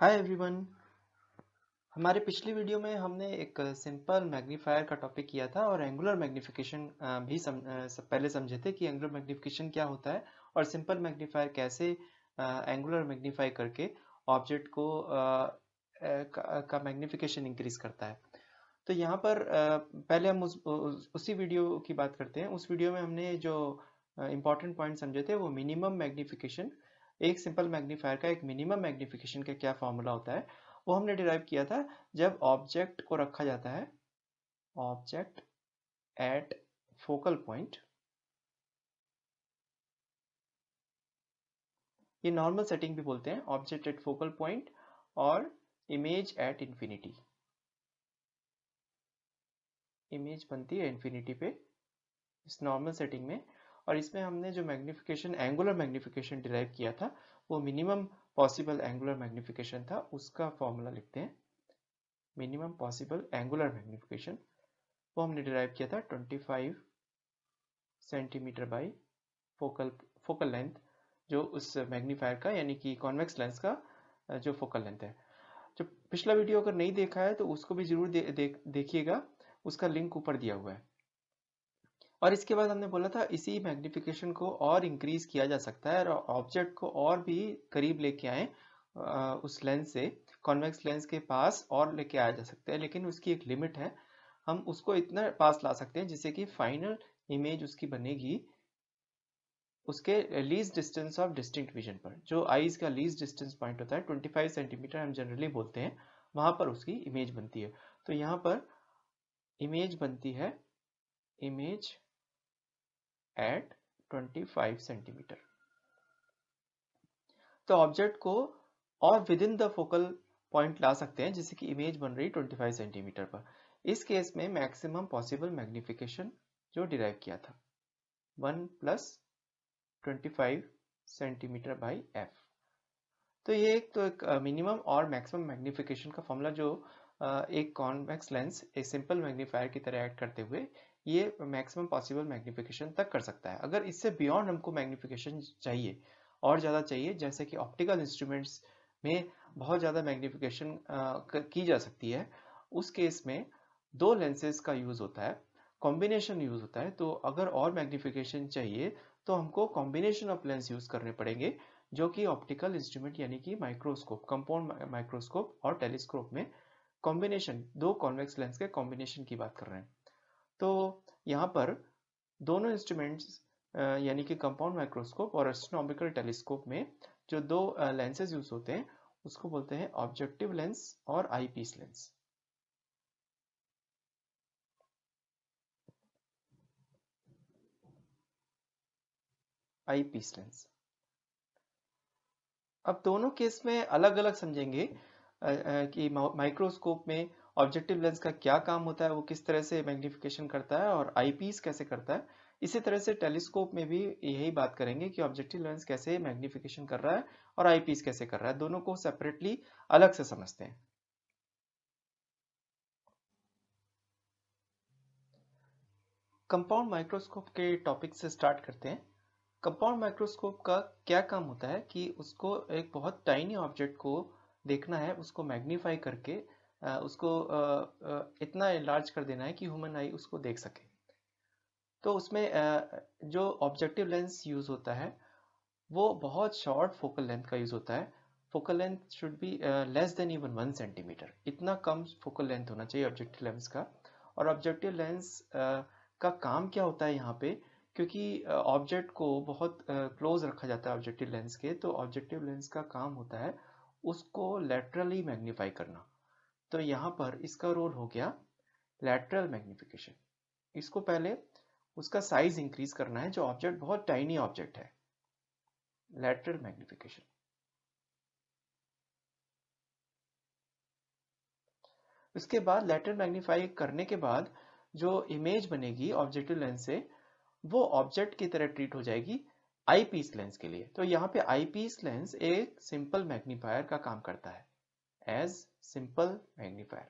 Hi everyone. हमारे पिछली video में हमने एक सिंपल मैग्नीफायर का टॉपिक किया था और एंगुलर मैग्नीफिकेशन भी पहले समझे थे कि एंगुलर मैग्नीफिकेशन क्या होता है और सिंपल मैग्नीफायर कैसे एंगुलर मैग्नीफाई करके ऑब्जेक्ट को का मैग्नीफिकेशन इंक्रीज करता है। तो यहाँ पर पहले हम उसी वीडियो की बात करते हैं। उस वीडियो में हमने जो इम्पोर्टेंट पॉइंट समझे थे वो मिनिमम मैग्नीफिकेशन, एक सिंपल मैग्नीफायर का एक मिनिमम मैग्नीफिकेशन का क्या फॉर्मूला होता है वो हमने डिराइव किया था। जब ऑब्जेक्ट को रखा जाता है, ऑब्जेक्ट एट फोकल पॉइंट, ये नॉर्मल सेटिंग भी बोलते हैं, ऑब्जेक्ट एट फोकल पॉइंट और इमेज एट इंफिनिटी। इमेज बनती है इंफिनिटी पे इस नॉर्मल सेटिंग में, और इसमें हमने जो मैग्नीफिकेशन एंगुलर मैग्नीफिकेशन डिराइव किया था वो मिनिमम पॉसिबल एंगुलर मैग्नीफिकेशन था, उसका फॉर्मूला लिखते हैं। मिनिमम पॉसिबल एंगुलर मैग्नीफिकेशन वो हमने डिराइव किया था 25 centimetre by focal focal length, जो उस मैग्नीफायर का यानी कि कॉन्वेक्स लेंस का जो फोकल लेंथ है। जो पिछला वीडियो अगर नहीं देखा है तो उसको भी जरूर देखिएगा, उसका लिंक ऊपर दिया हुआ है। और इसके बाद हमने बोला था इसी मैग्नीफिकेशन को और इंक्रीज किया जा सकता है और ऑब्जेक्ट को और भी करीब लेके आए उस लेंस से, कॉन्वेक्स लेंस के पास और लेके आया जा सकता है, लेकिन उसकी एक लिमिट है। हम उसको इतना पास ला सकते हैं जिससे कि फाइनल इमेज उसकी बनेगी उसके least distance of distinct vision पर। जो आईज का लीस्ट डिस्टेंस पॉइंट होता है 25 सेंटीमीटर हम जनरली बोलते हैं, वहां पर उसकी इमेज बनती है। तो यहाँ पर इमेज बनती है, इमेज एट 25 सेंटीमीटर। तो ऑब्जेक्ट को और within the focal point ला सकते हैं जिससे कि इमेज बन रही 25 सेंटीमीटर पर। इस केस में मैक्सिमम पॉसिबल मैग्नीफिकेशन जो डिराइव किया था 1 प्लस 25 सेंटीमीटर बाई एफ। तो ये एक मिनिमम और मैक्सिमम मैग्नीफिकेशन का फॉर्मूला जो एक कॉन्वेक्स लेंस एक सिंपल मैग्नीफायर की तरह ऐड करते हुए ये मैक्सिमम पॉसिबल मैग्नीफिकेशन तक कर सकता है। अगर इससे बियॉन्ड हमको मैग्नीफिकेशन चाहिए और ज़्यादा चाहिए, जैसे कि ऑप्टिकल इंस्ट्रूमेंट्स में बहुत ज़्यादा मैग्नीफिकेशन की जा सकती है, उस केस में दो लेंसेज का यूज़ होता है, कॉम्बिनेशन यूज़ होता है। तो अगर और मैग्नीफिकेशन चाहिए तो हमको कॉम्बिनेशन ऑफ लेंस यूज़ करने पड़ेंगे, जो कि ऑप्टिकल इंस्ट्रूमेंट यानी कि माइक्रोस्कोप, कंपाउंड माइक्रोस्कोप और टेलीस्कोप में कॉम्बिनेशन, दो कॉन्वेक्स लेंस के कॉम्बिनेशन की बात कर रहे हैं। तो यहाँ पर दोनों इंस्ट्रूमेंट्स यानी कि कंपाउंड माइक्रोस्कोप और एस्ट्रोनॉमिकल टेलीस्कोप में जो दो लेंसेज यूज होते हैं उसको बोलते हैं ऑब्जेक्टिव लेंस और आईपीस लेंस। Eyepiece lens. अब दोनों केस में अलग अलग समझेंगे कि माइक्रोस्कोप में ऑब्जेक्टिव लेंस का क्या काम होता है, वो किस तरह से मैग्नीफिकेशन करता है और आईपीस कैसे करता है। इसी तरह से टेलीस्कोप में भी यही बात करेंगे कि ऑब्जेक्टिव लेंस कैसे मैग्नीफिकेशन कर रहा है और आईपीस कैसे कर रहा है, दोनों को सेपरेटली अलग से समझते हैं। कंपाउंड माइक्रोस्कोप के टॉपिक से स्टार्ट करते हैं। कंपाउंड माइक्रोस्कोप का क्या काम होता है कि उसको एक बहुत टाइनी ऑब्जेक्ट को देखना है, उसको मैग्नीफाई करके उसको इतना लार्ज कर देना है कि ह्यूमन आई उसको देख सके। तो उसमें जो ऑब्जेक्टिव लेंस यूज होता है वो बहुत शॉर्ट फोकल लेंथ का यूज होता है। Focal length should be less than even 1 centimetre, इतना कम फोकल लेंथ होना चाहिए ऑब्जेक्टिव लेंस का। और ऑब्जेक्टिव लेंस का काम क्या होता है यहाँ पे, क्योंकि ऑब्जेक्ट को बहुत क्लोज रखा जाता है ऑब्जेक्टिव लेंस के, तो ऑब्जेक्टिव लेंस का काम होता है उसको लैटरली मैग्नीफाई करना। तो यहाँ पर इसका रोल हो गया लैटरल मैग्निफिकेशन। इसको पहले उसका साइज इंक्रीज करना है, जो ऑब्जेक्ट बहुत टाइनी ऑब्जेक्ट है, लैटरल मैग्निफिकेशन। उसके बाद लैटरल मैग्नीफाई करने के बाद जो इमेज बनेगी ऑब्जेक्टिव लेंस से वो ऑब्जेक्ट की तरह ट्रीट हो जाएगी आईपीस लेंस के लिए। तो यहाँ पे आईपीस लेंस एक सिंपल मैग्नीफायर का काम करता है, एज सिंपल मैग्नीफायर।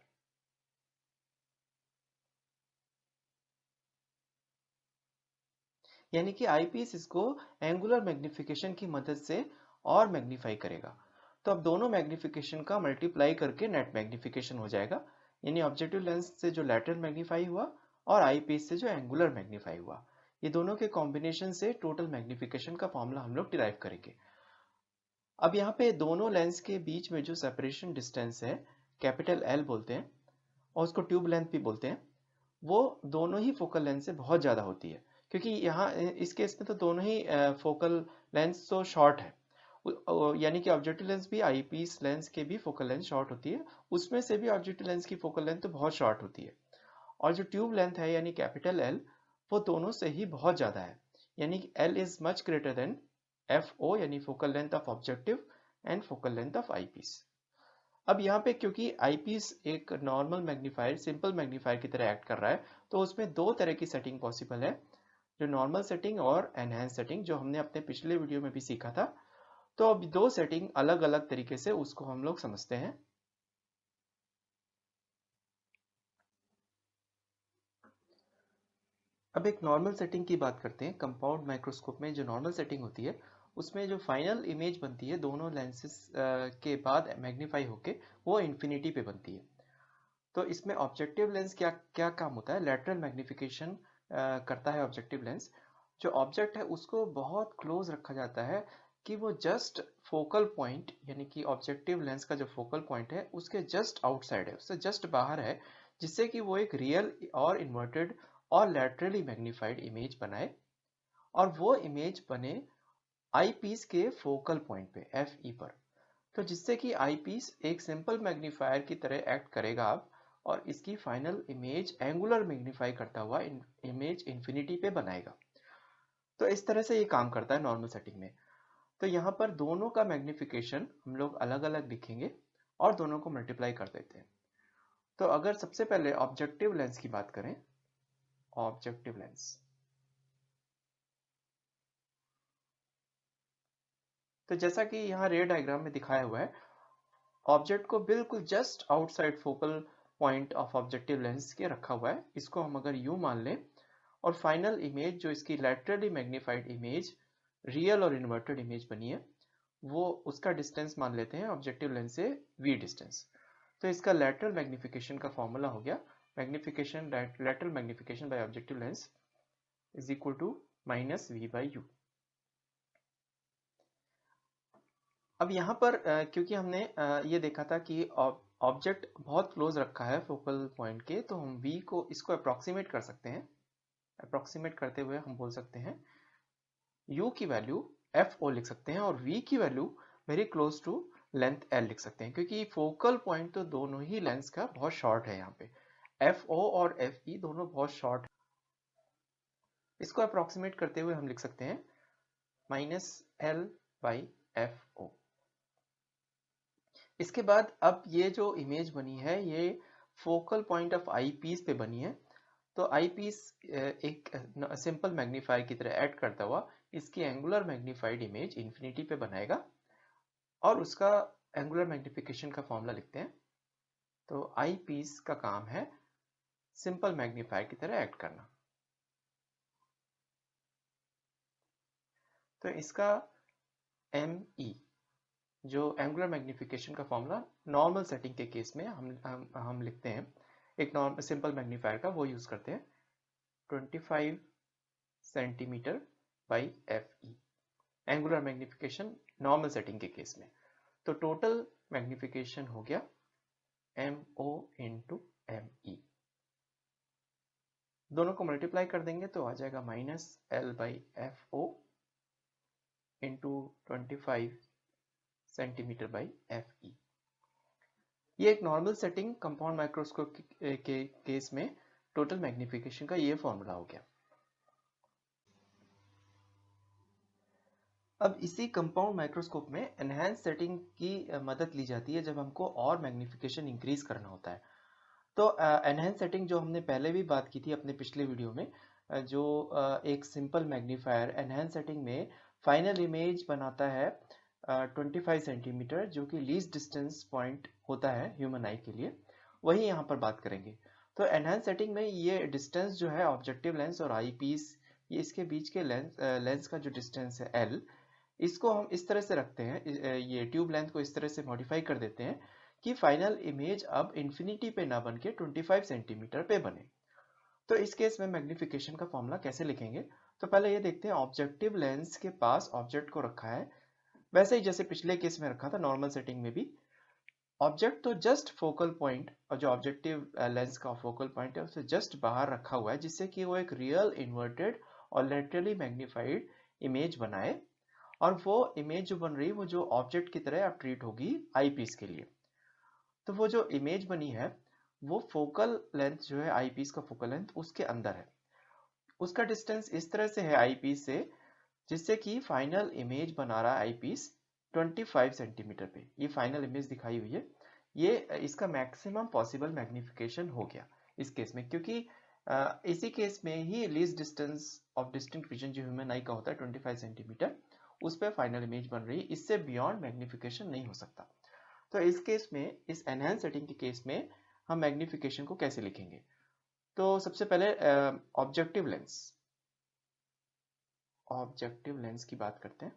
यानी कि आईपीस इसको एंगुलर मैग्निफिकेशन की मदद से और मैग्नीफाई करेगा। तो अब दोनों मैग्निफिकेशन का मल्टीप्लाई करके नेट मैग्निफिकेशन हो जाएगा, यानी ऑब्जेक्टिव लेंस से जो लैटरल मैग्नीफाई हुआ और आई पीस से जो एंगुलर मैग्नीफाई हुआ, ये दोनों के कॉम्बिनेशन से टोटल मैग्निफिकेशन का फॉर्मूला हम लोग डिराइव करेंगे। अब यहाँ पे दोनों लेंस के बीच में जो सेपरेशन डिस्टेंस है, कैपिटल एल बोलते हैं और उसको ट्यूब लेंथ भी बोलते हैं, वो दोनों ही फोकल लेंथ से बहुत ज़्यादा होती है, क्योंकि यहाँ इस केस में तो दोनों ही फोकल लेंथ तो शॉर्ट है, यानी कि ऑब्जेक्टिव लेंस भी आई पीस लेंस के भी फोकल लेंथ शॉर्ट होती है, उसमें से भी ऑब्जेक्टिव लेंस की फोकल लेंथ तो बहुत शॉर्ट होती है। और जो ट्यूब लेंथ है यानी कैपिटल एल, वो दोनों से ही बहुत ज़्यादा है, यानी कि L is much greater than F O, यानी focal length of objective and focal length of eyepiece. अब यहाँ पे क्योंकि आई पीस एक नॉर्मल मैग्नीफायर, सिंपल मैग्नीफायर की तरह एक्ट कर रहा है, तो उसमें दो तरह की सेटिंग पॉसिबल है, जो नॉर्मल सेटिंग और एनहांस सेटिंग, जो हमने अपने पिछले वीडियो में भी सीखा था। तो अब दो सेटिंग अलग अलग तरीके से उसको हम लोग समझते हैं। अब एक नॉर्मल सेटिंग की बात करते हैं। कंपाउंड माइक्रोस्कोप में जो नॉर्मल सेटिंग होती है, उसमें जो फाइनल इमेज बनती है दोनों लेंसेज के बाद मैग्नीफाई होके, वो इन्फिनिटी पे बनती है। तो इसमें ऑब्जेक्टिव लेंस क्या क्या काम होता है, लैटरल मैग्निफिकेशन करता है ऑब्जेक्टिव लेंस। जो ऑब्जेक्ट है उसको बहुत क्लोज रखा जाता है कि वो जस्ट फोकल पॉइंट, यानी कि ऑब्जेक्टिव लेंस का जो फोकल पॉइंट है उसके जस्ट आउटसाइड है, उससे जस्ट बाहर है, जिससे कि वो एक रियल और इन्वर्टेड और लैटरली मैग्नीफाइड इमेज बनाए, और वो इमेज बने आई पीस के फोकल पॉइंट पे, एफ ई पर। तो जिससे कि आई पीस एक सिंपल मैग्नीफायर की तरह एक्ट करेगा अब, और इसकी फाइनल इमेज एंगुलर मैग्नीफाई करता हुआ इमेज इंफिनिटी पे बनाएगा। तो इस तरह से ये काम करता है नॉर्मल सेटिंग में। तो यहाँ पर दोनों का मैग्निफिकेशन हम लोग अलग अलग लिखेंगे और दोनों को मल्टीप्लाई कर देते हैं। तो अगर सबसे पहले ऑब्जेक्टिव लेंस की बात करें, ऑब्जेक्टिव लेंस, तो जैसा कि यहाँ रे डायग्राम में दिखाया हुआ है, ऑब्जेक्ट को बिल्कुल just outside focal point of objective lens के रखा हुआ है। इसको हम अगर यूं मान लें, और फाइनल इमेज जो इसकी लैटरली मैग्नीफाइड इमेज, रियल और इन्वर्टेड इमेज बनी है, वो उसका डिस्टेंस मान लेते हैं ऑब्जेक्टिव लेंस से v डिस्टेंस। तो इसका लैटरल मैग्निफिकेशन का फॉर्मूला हो गया, magnification, lateral magnification by objective lens is equal to minus v by U. अब यहाँ पर क्योंकि हमने ये देखा था कि ऑब्जेक्ट बहुत क्लोज रखा है फोकल पॉइंट के, तो हम v को, इसको अप्रॉक्सीमेट कर सकते हैं। अप्रॉक्सीमेट करते हुए हम बोल सकते हैं u की वैल्यू fo लिख सकते हैं, और v की value very close to length l लिख सकते हैं, क्योंकि फोकल पॉइंट तो दोनों ही लेंस का बहुत शॉर्ट है। यहाँ पे fo और fe दोनों बहुत शॉर्ट है। इसको अप्रॉक्सीमेट करते हुए हम लिख सकते हैं माइनस l बाई fo। इसके बाद अब ये जो इमेज बनी है, ये focal point of eyepiece पे बनी है। तो आई पीस एक सिंपल मैग्नीफायर की तरह ऐड करता हुआ इसकी एंगुलर मैग्नीफाइड इमेज इंफिनिटी पे बनाएगा, और उसका एंगुलर मैग्निफिकेशन का फॉर्मूला लिखते हैं। तो आई पीस का काम है सिंपल मैग्नीफायर की तरह ऐड करना। तो इसका ME, जो एंगुलर मैग्निफिकेशन का फॉर्मूला नॉर्मल सेटिंग के केस में हम लिखते हैं, एक नॉर्मल सिंपल मैग्नीफायर का वो यूज करते हैं, 25 centimetre by FE, angular magnification normal setting के केस में। तो टोटल मैग्निफिकेशन हो गया MO इंटू ME। दोनों को मल्टीप्लाई कर देंगे तो आ जाएगा minus L by FO into 25 centimetre by FE। ये एक नॉर्मल सेटिंग कंपाउंड माइक्रोस्कोप के केस में टोटल मैग्निफिकेशन का ये फॉर्मूला हो गया। अब इसी कंपाउंड माइक्रोस्कोप में एनहांस सेटिंग की मदद ली जाती है जब हमको और मैग्निफिकेशन इंक्रीज करना होता है। तो एनहांस सेटिंग जो हमने पहले भी बात की थी अपने पिछले वीडियो में, जो एक सिंपल मैग्नीफायर एनहांस सेटिंग में फाइनल इमेज बनाता है 25 सेंटीमीटर, जो कि लीस्ट डिस्टेंस पॉइंट होता है ह्यूमन आई के लिए, वही यहाँ पर बात करेंगे। तो एनहांस सेटिंग में ये डिस्टेंस जो है ऑब्जेक्टिव लेंस और आई पीस, ये इसके बीच के लेंस का जो डिस्टेंस है L, इसको हम इस तरह से रखते हैं, ये ट्यूब लेंथ को इस तरह से मॉडिफाई कर देते हैं कि फाइनल इमेज अब इन्फिनिटी पे ना बन के 25 सेंटीमीटर पे बने। तो इस केस में मैग्निफिकेशन का फॉर्मूला कैसे लिखेंगे? तो पहले ये देखते हैं, ऑब्जेक्टिव लेंस के पास ऑब्जेक्ट को रखा है, वैसे ही जैसे पिछले केस में रखा था नॉर्मल सेटिंग में भी। ऑब्जेक्ट तो जस्ट फोकल पॉइंट, और जो ऑब्जेक्टिव लेंस का फोकल पॉइंट है उससे जस्ट बाहर रखा हुआ है, जिससे कि वो एक रियल इन्वर्टेड और लेटरली मैग्नीफाइड इमेज बनाए, और वो इमेज जो बन रही है वो जो ऑब्जेक्ट की तरह अब ट्रीट होगी आईपीस के लिए। तो वो जो इमेज बनी है वो फोकल लेंथ जो है आईपीस का फोकल लेंथ उसके अंदर है, उसका डिस्टेंस इस तरह से है आईपीस से, जिससे कि फाइनल इमेज बना रहा है आईपीस 25 सेंटीमीटर पे। ये फाइनल इमेज दिखाई हुई है, ये इसका मैक्सिमम पॉसिबल मैग्निफिकेशन हो गया इस केस में, क्योंकि इसी केस में ही least distance of distinct vision जो ह्यूमन आई का होता है 25 सेंटीमीटर, उस पर फाइनल इमेज बन रही है, इससे बियॉन्ड मैग्निफिकेशन नहीं हो सकता। तो इस केस में, इस एनहांस सेटिंग के केस में हम मैग्निफिकेशन को कैसे लिखेंगे? तो सबसे पहले ऑब्जेक्टिव लेंस की बात करते हैं।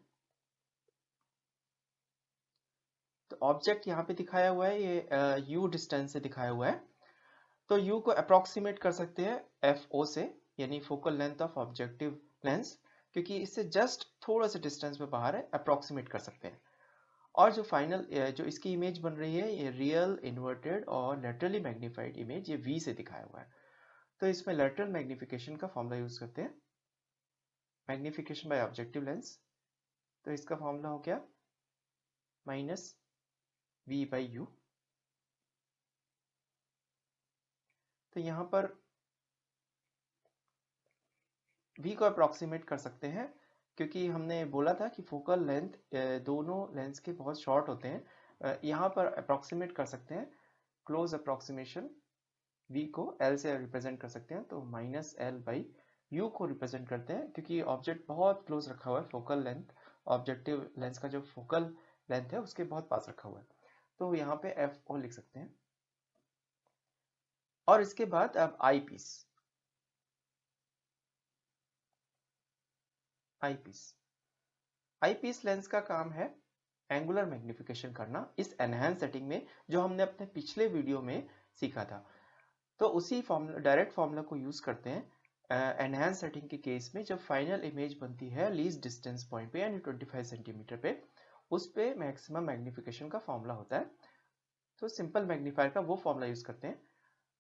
तो ऑब्जेक्ट यहाँ पे दिखाया हुआ है, ये यू डिस्टेंस से दिखाया हुआ है। तो यू को अप्रोक्सीमेट कर सकते हैं एफ ओ से, यानी focal length of objective lens, क्योंकि इससे जस्ट थोड़ा सा डिस्टेंस में बाहर है, अप्रोक्सीमेट कर सकते हैं। और जो फाइनल जो इसकी इमेज बन रही है, ये रियल इन्वर्टेड और लेटरली मैग्नीफाइड इमेज, ये वी से दिखाया हुआ है। तो इसमें लेटरल मैग्निफिकेशन का फॉर्मूला यूज करते हैं, मैग्निफिकेशन बाय ऑब्जेक्टिव लेंस। तो इसका फॉर्मूला हो गया माइनस वी बाई यू। तो यहाँ पर v को अप्रोक्सीमेट कर सकते हैं, क्योंकि हमने बोला था कि फोकल लेंथ दोनों लेंस के बहुत शॉर्ट होते हैं। यहाँ पर अप्रोक्सीमेट कर सकते हैं, क्लोज अप्रोक्सीमेशन v को l से रिप्रेजेंट कर सकते हैं, तो माइनस एल बाई यू को रिप्रेजेंट करते हैं, क्योंकि ऑब्जेक्ट बहुत क्लोज रखा हुआ है, फोकल लेंथ ऑब्जेक्टिव लेंस का जो फोकल लेंथ है उसके बहुत पास रखा हुआ है, तो यहाँ पे एफ ओ लिख सकते हैं। और इसके बाद अब आईपीस लेंस का काम है एंगुलर मैग्निफिकेशन करना, इस एनहांस सेटिंग में जो हमने अपने पिछले वीडियो में सीखा था। तो उसी फॉर्मूला, डायरेक्ट फॉर्मूला को यूज करते हैं एनहांस सेटिंग के केस में, जब फाइनल इमेज बनती है लीस्ट डिस्टेंस पॉइंट पे यानी 25 सेंटीमीटर पे, उस पे मैक्सिमम मैग्निफिकेशन का फॉर्मूला होता है। तो सिंपल मैग्नीफायर का वो फॉर्मूला यूज करते हैं।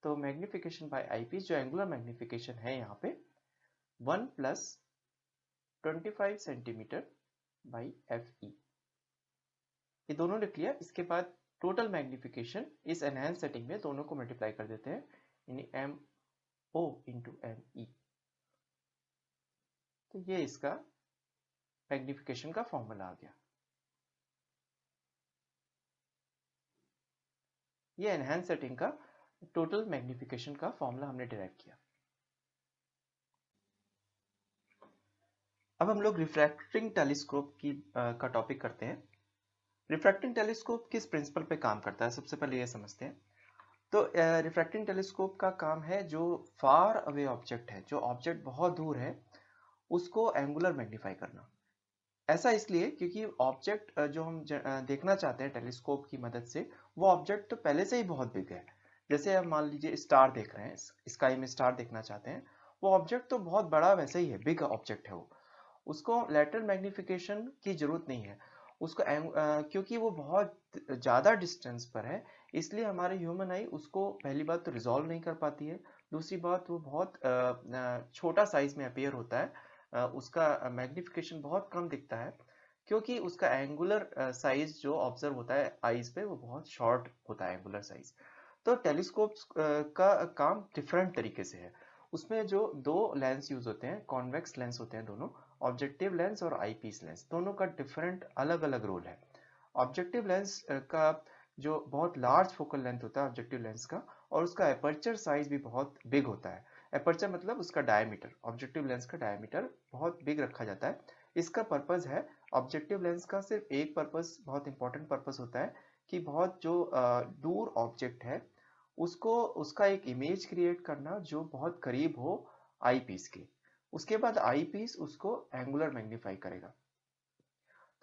तो मैग्निफिकेशन बाय आईपीस, जो एंगुलर मैग्निफिकेशन है यहाँ पे 1 plus 25 centimetre by F E, ये दोनों लिख लिया। इसके बाद टोटल मैग्निफिकेशन इस एनहांस सेटिंग में दोनों को मल्टीप्लाई कर देते हैं, यानी M O into M E. तो ये इसका मैग्निफिकेशन का फॉर्मूला आ गया। ये एनहांस सेटिंग का टोटल मैग्निफिकेशन का फॉर्मूला हमने डिराइव किया। अब हम लोग रिफ्रैक्टिंग टेलीस्कोप का टॉपिक करते हैं। रिफ्रैक्टिंग टेलीस्कोप किस प्रिंसिपल पे काम करता है, सबसे पहले ये समझते हैं। तो रिफ्रैक्टिंग टेलीस्कोप का काम है, जो फार अवे ऑब्जेक्ट है, जो ऑब्जेक्ट बहुत दूर है, उसको एंगुलर मैग्नीफाई करना। ऐसा इसलिए क्योंकि ऑब्जेक्ट जो हम देखना चाहते हैं टेलीस्कोप की मदद से, वो ऑब्जेक्ट तो पहले से ही बहुत बिग है। जैसे आप मान लीजिए स्टार देख रहे हैं, स्काई में स्टार देखना चाहते हैं, वो ऑब्जेक्ट तो बहुत बड़ा वैसे ही है, बिग ऑब्जेक्ट है वो, उसको लेटरल मैग्निफिकेशन की जरूरत नहीं है उसको, क्योंकि वो बहुत ज़्यादा डिस्टेंस पर है, इसलिए हमारे ह्यूमन आई उसको पहली बात तो रिजॉल्व नहीं कर पाती है, दूसरी बात वो बहुत छोटा साइज में अपीयर होता है, उसका मैग्निफिकेशन बहुत कम दिखता है, क्योंकि उसका एंगुलर साइज जो ऑब्जर्व होता है आईज पे वो बहुत शॉर्ट होता है एंगुलर साइज। तो टेलीस्कोप्स का काम डिफरेंट तरीके से है। उसमें जो दो लेंस यूज होते हैं, कॉन्वेक्स लेंस होते हैं दोनों, ऑब्जेक्टिव लेंस और आईपीस लेंस, दोनों का डिफरेंट अलग अलग रोल है। ऑब्जेक्टिव लेंस का जो बहुत लार्ज फोकल लेंथ होता है ऑब्जेक्टिव लेंस का, और उसका एपर्चर साइज भी बहुत बिग होता है। एपर्चर मतलब उसका डायमीटर, ऑब्जेक्टिव लेंस का डायमीटर बहुत बिग रखा जाता है। इसका पर्पस है, ऑब्जेक्टिव लेंस का सिर्फ एक पर्पस, बहुत इंपॉर्टेंट पर्पस होता है, कि बहुत जो दूर ऑब्जेक्ट है उसको, उसका एक इमेज क्रिएट करना जो बहुत करीब हो आई पीस के। उसके बाद आई पीस उसको एंगुलर मैग्नीफाई करेगा।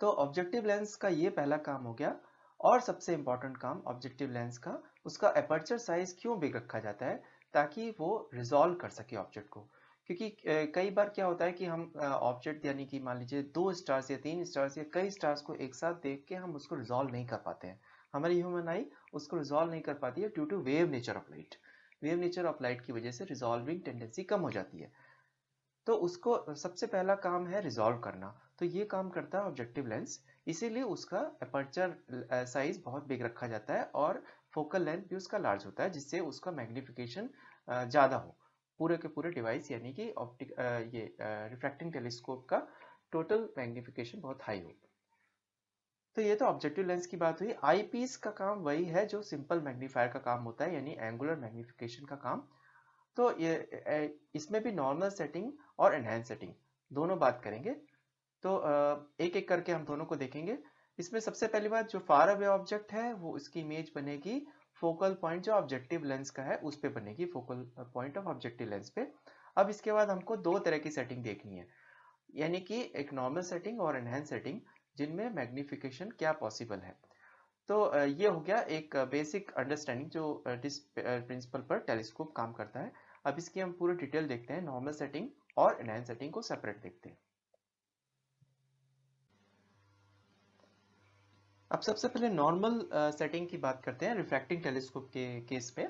तो ऑब्जेक्टिव लेंस का ये पहला काम हो गया। और सबसे इंपॉर्टेंट काम ऑब्जेक्टिव लेंस का, उसका अपर्चर साइज क्यों बिग रखा जाता है, ताकि वो रिजॉल्व कर सके ऑब्जेक्ट को। क्योंकि कई बार क्या होता है कि हम ऑब्जेक्ट यानी कि मान लीजिए 2 स्टार्स या 3 स्टार्स या कई स्टार्स को एक साथ देख के हम उसको रिजॉल्व नहीं कर पाते हैं। हमारी ह्यूमन आई उसको रिजॉल्व नहीं कर पाती है due to wave nature of light. Wave nature of light की वजह से रिजॉल्विंग टेंडेंसी कम हो जाती है। तो उसको सबसे पहला काम है रिजॉल्व करना, तो ये काम करता है ऑब्जेक्टिव लेंस। इसीलिए उसका अपर्चर साइज बहुत बिग रखा जाता है और फोकल लेंथ भी उसका लार्ज होता है, जिससे उसका मैग्निफिकेशन ज़्यादा हो। पूरे के पूरे डिवाइस यानी कि ऑप्टिक ये रिफ्रैक्टिंग टेलीस्कोप का टोटल मैग्निफिकेशन बहुत हाई हो। तो ये तो ऑब्जेक्टिव लेंस की बात हुई। आई पीस का काम वही है जो सिंपल मैग्नीफायर का काम होता है, यानी एंगुलर मैग्निफिकेशन का काम। तो ये इसमें भी नॉर्मल सेटिंग और एनहांस सेटिंग दोनों बात करेंगे। तो एक एक करके हम दोनों को देखेंगे। इसमें सबसे पहली बात, जो फार अवे ऑब्जेक्ट है वो इसकी इमेज बनेगी फोकल पॉइंट जो ऑब्जेक्टिव लेंस का है उस पे बनेगी, focal point of objective lens पे। अब इसके बाद हमको दो तरह की सेटिंग देखनी है, यानी कि एक नॉर्मल सेटिंग और एनहांस सेटिंग, जिनमें मैग्निफिकेशन क्या पॉसिबल है। तो ये हो गया एक बेसिक अंडरस्टैंडिंग जो जिस प्रिंसिपल पर टेलीस्कोप काम करता है। अब इसकी हम पूरी डिटेल देखते हैं, नॉर्मल सेटिंग और एनहांस सेटिंग को सेपरेट देखते हैं। अब सबसे पहले नॉर्मल सेटिंग की बात करते हैं रिफ्रैक्टिंग टेलीस्कोप के केस पे।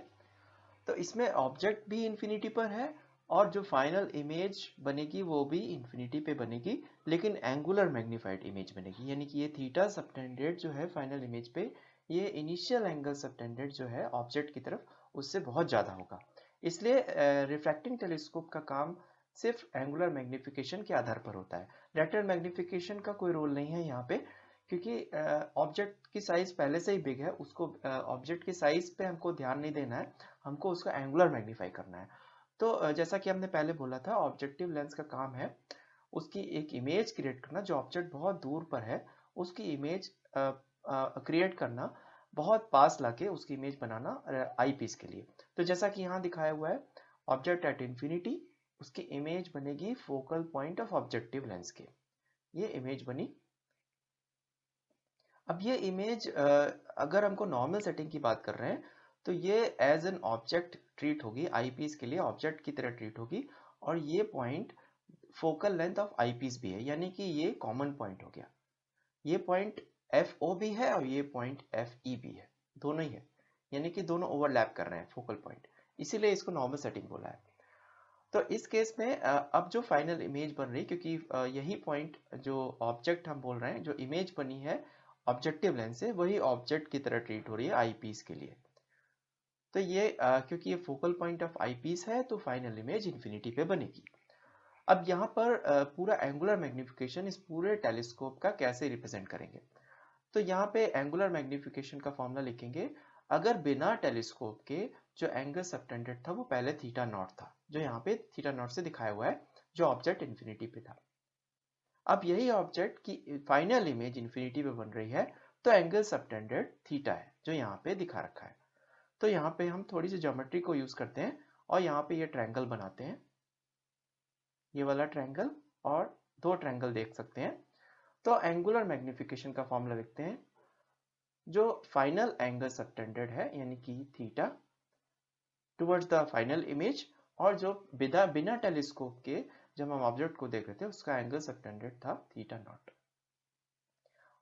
तो इसमें ऑब्जेक्ट भी इन्फिनिटी पर है और जो फाइनल इमेज बनेगी वो भी इन्फिनिटी पे बनेगी, लेकिन एंगुलर मैग्नीफाइड इमेज बनेगी। यानी कि ये थीटा सबटेंडेड जो है फाइनल इमेज पे, ये इनिशियल एंगल सबटेंडेड जो है ऑब्जेक्ट की तरफ उससे बहुत ज़्यादा होगा। इसलिए रिफ्रैक्टिंग टेलीस्कोप का काम सिर्फ एंगुलर मैग्निफिकेशन के आधार पर होता है। लेटरल मैग्निफिकेशन का कोई रोल नहीं है यहाँ पे, क्योंकि ऑब्जेक्ट की साइज पहले से ही बिग है। उसको ऑब्जेक्ट की साइज पे हमको ध्यान नहीं देना है, हमको उसका एंगुलर मैग्नीफाई करना है। तो जैसा कि हमने पहले बोला था, ऑब्जेक्टिव लेंस का काम है उसकी एक इमेज क्रिएट करना। जो ऑब्जेक्ट बहुत दूर पर है उसकी इमेज क्रिएट करना, बहुत पास लाके उसकी इमेज बनाना आई पीस के लिए। तो जैसा कि यहाँ दिखाया हुआ है, ऑब्जेक्ट एट इंफिनिटी, उसकी इमेज बनेगी focal point of objective lens के। ये इमेज बनी। अब ये इमेज अगर हमको नॉर्मल सेटिंग की बात कर रहे हैं तो ये एज एन ऑब्जेक्ट ट्रीट होगी, आईपीस के लिए ऑब्जेक्ट की तरह ट्रीट होगी। और ये point focal length of eyepiece भी है, यानी कि ये कॉमन पॉइंट हो गया। ये पॉइंट एफ ओ भी है और ये पॉइंट एफ ई भी है, दोनों ही है, यानी कि दोनों ओवरलैप कर रहे हैं फोकल पॉइंट, इसीलिए इसको नॉर्मल सेटिंग बोला है। तो इस केस में अब जो फाइनल इमेज बन रही, क्योंकि यही पॉइंट जो ऑब्जेक्ट हम बोल रहे हैं, जो इमेज बनी है ऑब्जेक्टिव लेंस से, वही ऑब्जेक्ट की तरह ट्रीट हो रही है आईपीस के लिए। तो ये क्योंकि ये फोकल पॉइंट ऑफ आईपीस है तो फाइनल इमेज इंफिनिटी पे बनेगी। अब यहाँ पर पूरा एंगुलर मैग्निफिकेशन इस पूरे टेलीस्कोप का कैसे रिप्रेजेंट करेंगे। तो यहाँ पे एंगुलर मैग्निफिकेशन का फॉर्मूला लिखेंगे। अगर बिना टेलीस्कोप के जो एंगल सबटेंडेड था वो पहले थीटा नॉट था, जो यहाँ पे थीटा नॉट से दिखाया हुआ है, जो ऑब्जेक्ट इंफिनिटी पे था। अब यही ऑब्जेक्ट की फाइनल इमेज इंफिनिटी पे बन रही है, तो एंगल सबटेंडेड थीटा है जो यहाँ पे दिखा रखा है। तो यहाँ पे हम थोड़ी सी ज्योमेट्री को यूज करते हैं और यहाँ पे ये ट्रायंगल बनाते हैं, ये वाला ट्रायंगल, और दो ट्रायंगल देख सकते हैं। तो एंगुलर मैग्निफिकेशन का फॉर्मूला लिखते हैं। जो फाइनल एंगल सबटेंडेड है यानी कि theta towards the final image, और जो बिना टेलीस्कोप के जब हम ऑब्जेक्ट को देख रहे थे उसका एंगल सबटेंडेड था थीटा नॉट।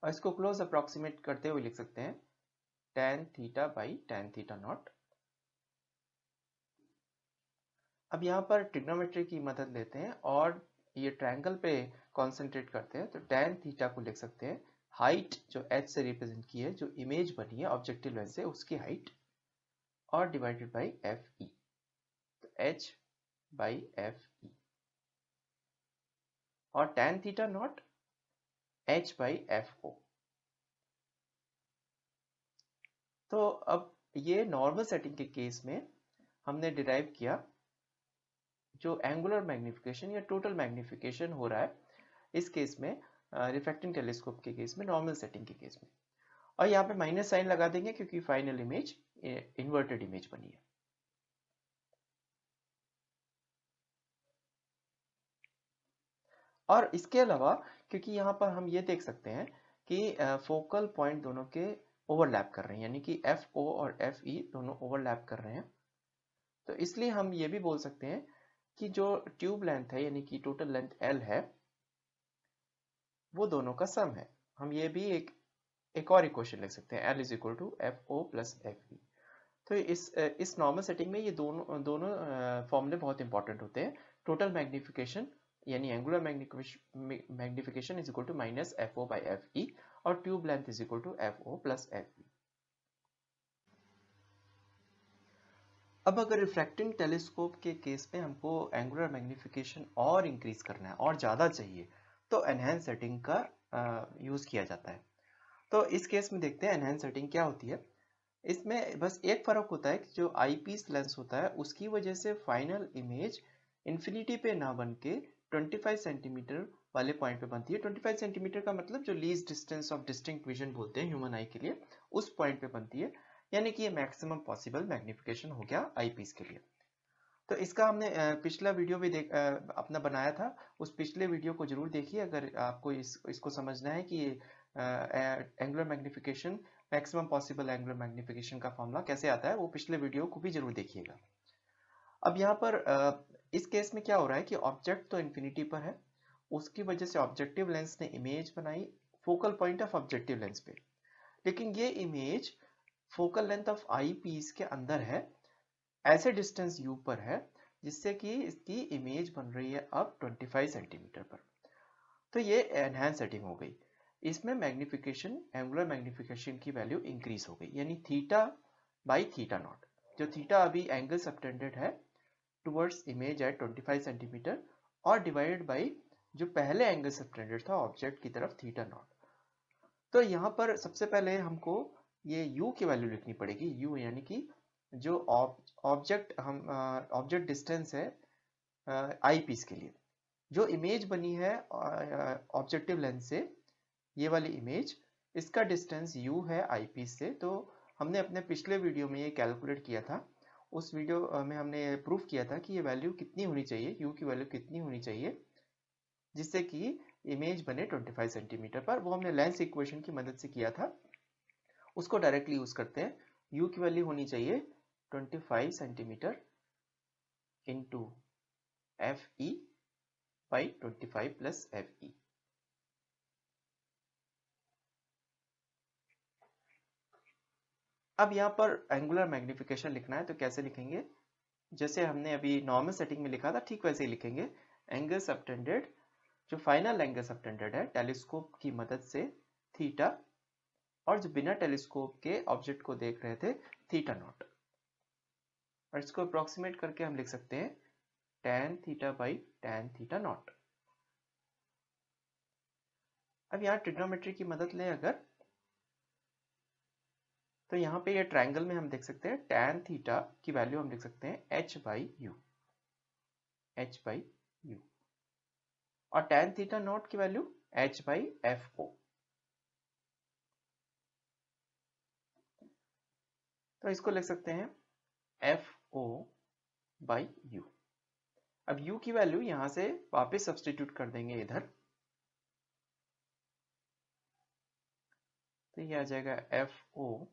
और इसको क्लोज अप्रोक्सीमेट करते हुए लिख सकते हैं tan theta by tan theta not. अब यहाँ पर ट्रिग्नोमेट्री की मदद लेते हैं और ये ट्रायंगल पे कॉन्सेंट्रेट करते हैं। तो tan थीटा को लिख सकते हैं हाइट जो h से रिप्रेजेंट की है, जो इमेज बनी है ऑब्जेक्टिव लेंस से, उसकी हाइट, और डिवाइडेड बाई एफ ई, तो h बाई एफ ई, और tan theta naught h by F O. तो अब ये नॉर्मल सेटिंग के केस में हमने डिराइव किया जो एंगुलर मैग्निफिकेशन या टोटल मैग्निफिकेशन हो रहा है इस केस में, रिफ्रैक्टिंग टेलीस्कोप के केस में, नॉर्मल सेटिंग के केस में। और यहाँ पे माइनस साइन लगा देंगे क्योंकि फाइनल इमेज इन्वर्टेड इमेज बनी है। और इसके अलावा क्योंकि यहाँ पर हम ये देख सकते हैं कि फोकल पॉइंट दोनों के ओवरलैप कर रहे हैं, यानी कि FO और FE दोनों ओवरलैप कर रहे हैं। तो इसलिए हम ये भी बोल सकते हैं कि जो ट्यूब लेंथ है यानी कि टोटल लेंथ L है वो दोनों का सम है। हम ये भी एक और इक्वेशन लिख सकते हैं, L is equal to FO plus FE। तो इस नॉर्मल सेटिंग में ये दोनों फॉर्मूले बहुत इंपॉर्टेंट होते हैं। टोटल मैग्निफिकेशन यानी angular magnification is equal to minus FO by FE और tube length is equal to FO plus FE। अब अगर रिफ्रैक्टिंग टेलीस्कोप के केस में हमको एंगुलर मैग्निफिकेशन और इंक्रीज करना है और ज़्यादा चाहिए तो एनहांस सेटिंग का यूज़ किया जाता है। तो इस केस में देखते हैं एनहांस सेटिंग क्या होती है। इसमें बस एक फ़र्क होता है कि जो आईपीस लेंस होता है उसकी वजह से फाइनल इमेज इन्फिनिटी पे ना बन के 25 सेंटीमीटर वाले पॉइंट पे बनती है। 25 सेंटीमीटर का मतलब जो least distance of distinct vision बोलते हैं ह्यूमन आई के लिए, उस पॉइंट पे बनती है, यानी कि ये मैक्सिमम पॉसिबल मैग्निफिकेशन हो गया आईपीस के लिए। तो इसका हमने पिछला वीडियो भी अपना बनाया था, उस पिछले वीडियो को जरूर देखिए अगर आपको इसको समझना है कि angular magnification, maximum possible angular magnification का फॉर्मूला कैसे आता है, वो पिछले वीडियो को भी जरूर देखिएगा। अब यहाँ पर इस केस में क्या हो रहा है कि ऑब्जेक्ट तो इन्फिनिटी पर है, उसकी वजह से ऑब्जेक्टिव लेंस ने इमेज बनाई focal point of objective lens पे, लेकिन ये image focal length of eyepiece के अंदर है, ऐसे डिस्टेंस u पर है जिससे कि इसकी इमेज बन रही है अब 25 सेंटीमीटर पर। तो ये एनहांस सेटिंग हो गई। इसमें मैग्निफिकेशन, एंगुलर मैग्निफिकेशन की वैल्यू इंक्रीज हो गई, यानी थीटा बाई थीटा नॉट। जो थीटा अभी एंगल सबटेंडेड है टुवर्ड्स इमेज एट 25 सेंटीमीटर और डिवाइडेड बाई जो पहले एंगल सबटेंडेड था ऑब्जेक्ट की तरफ थीटा नॉट। तो यहाँ पर सबसे पहले हमको ये u की वैल्यू लिखनी पड़ेगी। u यानी कि जो ऑब्जेक्ट डिस्टेंस है आई पीस के लिए, जो इमेज बनी है ऑब्जेक्टिव लेंस से, ये वाली इमेज, इसका डिस्टेंस u है आई पीस से। तो हमने अपने पिछले वीडियो में ये कैलकुलेट किया था, उस वीडियो में हमने प्रूफ किया था कि ये वैल्यू कितनी होनी चाहिए, u की वैल्यू कितनी होनी चाहिए जिससे कि इमेज बने 25 सेंटीमीटर पर। वो हमने लेंस इक्वेशन की मदद से किया था, उसको डायरेक्टली यूज करते हैं। u की वैल्यू होनी चाहिए 25 centimetre into FE by 25 plus FE। अब यहाँ पर एंगुलर मैग्निफिकेशन लिखना है तो कैसे लिखेंगे, जैसे हमने अभी नॉर्मल सेटिंग में लिखा था ठीक वैसे ही लिखेंगे। एंगल सबटेंडेड, जो फाइनल एंगल सबटेंडेड है टेलीस्कोप की मदद से, थीटा, और जो बिना टेलीस्कोप के ऑब्जेक्ट को देख रहे थे थीटा नॉट। और इसको अप्रोक्सीमेट करके हम लिख सकते हैं tan theta by tan theta not. अब यहाँ ट्रिग्नोमेट्री की मदद लें अगर, तो यहाँ पे ये ट्रायंगल में हम देख सकते हैं tan थीटा की वैल्यू हम लिख सकते हैं h बाई यू, और tan थीटा नॉट की वैल्यू h बाई FO। तो इसको लिख सकते हैं FO बाई यू। अब u की वैल्यू यहां से वापस सब्स्टिट्यूट कर देंगे इधर, तो ये आ जाएगा FO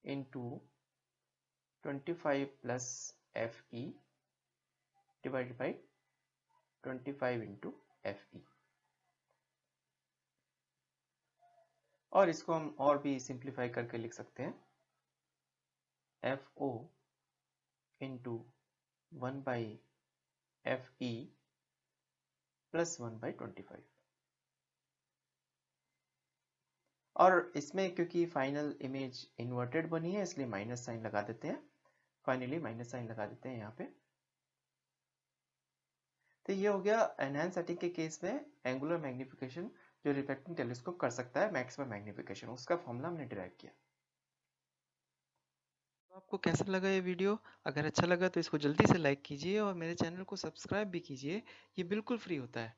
into 25 plus FE divided by 25 into FE। और इसको हम और भी सिंप्लीफाई करके लिख सकते हैं FO into 1 by FE plus 1 by 25। और इसमें क्योंकि फाइनल इमेज इन्वर्टेड बनी है इसलिए माइनस साइन लगा देते हैं, फाइनली माइनस साइन लगा देते हैं यहाँ पे। तो ये हो गया एनहांस सेटिंग के केस में एंगुलर मैग्निफिकेशन जो रिफ्रैक्टिंग टेलीस्कोप कर सकता है मैक्सिमम मैग्निफिकेशन, उसका फॉर्मूला हमने डिराइव किया। तो आपको कैसा लगा ये वीडियो? अगर अच्छा लगा तो इसको जल्दी से लाइक कीजिए और मेरे चैनल को सब्सक्राइब भी कीजिए, ये बिल्कुल फ्री होता है।